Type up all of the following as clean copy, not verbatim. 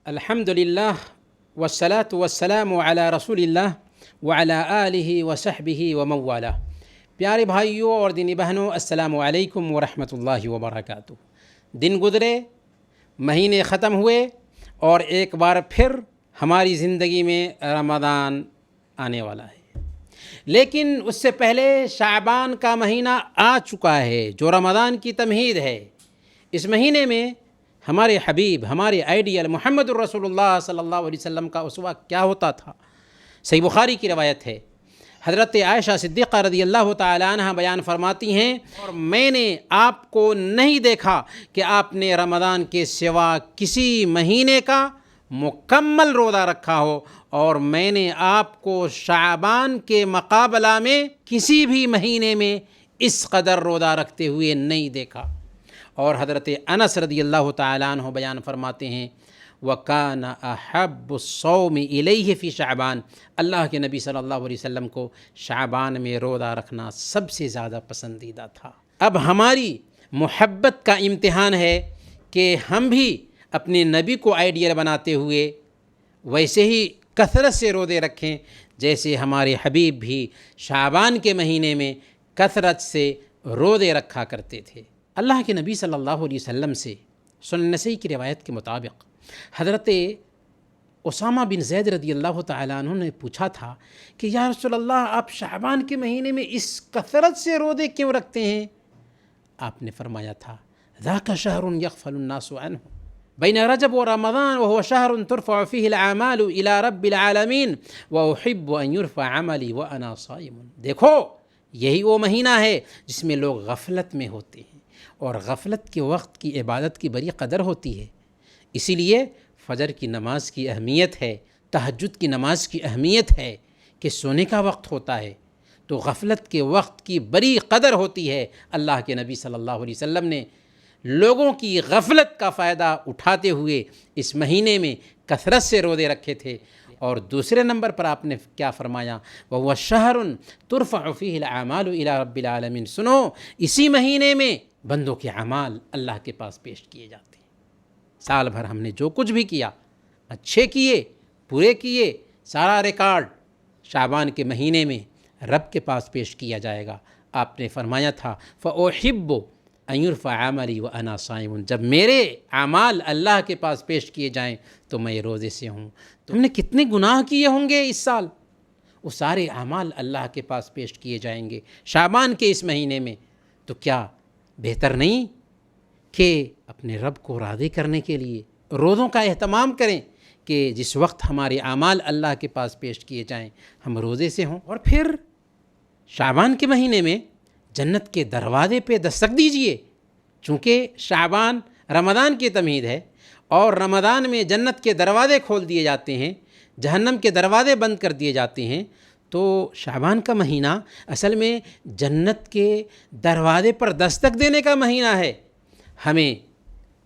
الحمدللہ والصلاة والسلام علی رسول اللہ وعلی آلہ وصحبہ ومن والہ۔ پیارے بھائیوں اور دینی بہنوں، السلام علیکم ورحمۃ اللہ وبرکاتہ۔ دن گزرے، مہینے ختم ہوئے اور ایک بار پھر ہماری زندگی میں رمضان آنے والا ہے، لیکن اس سے پہلے شعبان کا مہینہ آ چکا ہے جو رمضان کی تمہید ہے۔ اس مہینے میں ہمارے حبیب، ہمارے آئیڈیل محمد الرسول اللہ صلی اللہ علیہ وسلم کا اسوہ کیا ہوتا تھا؟ صحیح بخاری کی روایت ہے، حضرت عائشہ صدیقہ رضی اللہ تعالی عنہ بیان فرماتی ہیں، اور میں نے آپ کو نہیں دیکھا کہ آپ نے رمضان کے سوا کسی مہینے کا مکمل روزہ رکھا ہو، اور میں نے آپ کو شعبان کے مقابلہ میں کسی بھی مہینے میں اس قدر روزہ رکھتے ہوئے نہیں دیکھا۔ اور حضرت انس رضی اللہ تعالیٰ عنہ بیان فرماتے ہیں، وَكَانَ أَحَبُّ الصَّوْمِ إِلَيْهِ فِي شعبان، اللہ کے نبی صلی اللہ علیہ وسلم کو شعبان میں روزہ رکھنا سب سے زیادہ پسندیدہ تھا۔ اب ہماری محبت کا امتحان ہے کہ ہم بھی اپنے نبی کو آئیڈیل بناتے ہوئے ویسے ہی کثرت سے روزے رکھیں جیسے ہمارے حبیب بھی شعبان کے مہینے میں کثرت سے روزے رکھا کرتے تھے۔ اللہ کے نبی صلی اللہ علیہ وسلم سے سنن نسائی کی روایت کے مطابق حضرت اسامہ بن زید رضی اللہ تعالیٰ عنہ نے پوچھا تھا کہ یا رسول اللہ، آپ شعبان کے مہینے میں اس کثرت سے روزے کیوں رکھتے ہیں؟ آپ نے فرمایا تھا، ذاک شہر یغفل الناس عنہ بین رجب و رمضان وهو شهر ترفع فيه الأعمال إلى رب العالمین وأحب أن يرفع عملی وأنا صائم۔ دیکھو، یہی وہ مہینہ ہے جس میں لوگ غفلت میں ہوتے ہیں، اور غفلت کے وقت کی عبادت کی بڑی قدر ہوتی ہے۔ اسی لیے فجر کی نماز کی اہمیت ہے، تہجد کی نماز کی اہمیت ہے کہ سونے کا وقت ہوتا ہے، تو غفلت کے وقت کی بڑی قدر ہوتی ہے۔ اللہ کے نبی صلی اللہ علیہ وسلم نے لوگوں کی غفلت کا فائدہ اٹھاتے ہوئے اس مہینے میں کثرت سے روزے رکھے تھے۔ اور دوسرے نمبر پر آپ نے کیا فرمایا؟ وَهُوَ شَهْرٌ تُرْفَعُ فِيهِ الْأَعْمَالُ إِلَىٰ رَبِّ الْعَالَمِينَ۔ سنو، اسی مہینے میں بندوں کے اعمال اللہ کے پاس پیش کیے جاتے ہیں۔ سال بھر ہم نے جو کچھ بھی کیا، اچھے کیے، برے کیے، سارا ریکارڈ شعبان کے مہینے میں رب کے پاس پیش کیا جائے گا۔ آپ نے فرمایا تھا، فَأُحِبُّ أَن يُرْفَعَ عَمَلِي وَأَنَا صَائِمٌ، جب میرے اعمال اللہ کے پاس پیش کیے جائیں تو میں روزے سے ہوں۔ تو ہم نے کتنے گناہ کیے ہوں گے اس سال، وہ سارے اعمال اللہ کے پاس پیش کیے جائیں گے شعبان کے اس مہینے میں۔ تو کیا بہتر نہیں کہ اپنے رب کو راضی کرنے کے لیے روزوں کا اہتمام کریں کہ جس وقت ہمارے اعمال اللہ کے پاس پیش کیے جائیں ہم روزے سے ہوں؟ اور پھر شعبان کے مہینے میں جنت کے دروازے پہ دستک دیجئے، چونکہ شعبان رمضان کی تمہید ہے، اور رمضان میں جنت کے دروازے کھول دیے جاتے ہیں، جہنم کے دروازے بند کر دیے جاتے ہیں۔ تو شعبان کا مہینہ اصل میں جنت کے دروازے پر دستک دینے کا مہینہ ہے۔ ہمیں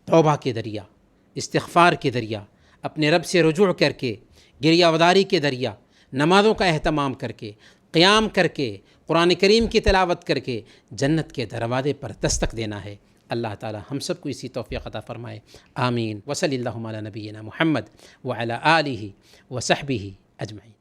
توبہ کے ذریعہ، استغفار کے ذریعہ، اپنے رب سے رجوع کر کے، گریہ وداری کے ذریعہ، نمازوں کا اہتمام کر کے، قیام کر کے، قرآن کریم کی تلاوت کر کے جنت کے دروازے پر دستک دینا ہے۔ اللہ تعالی ہم سب کو اسی توفیق عطا فرمائے، آمین۔ وصلی اللہ علی نبینا محمد وعلی آلہ وصحبہ اجمعین۔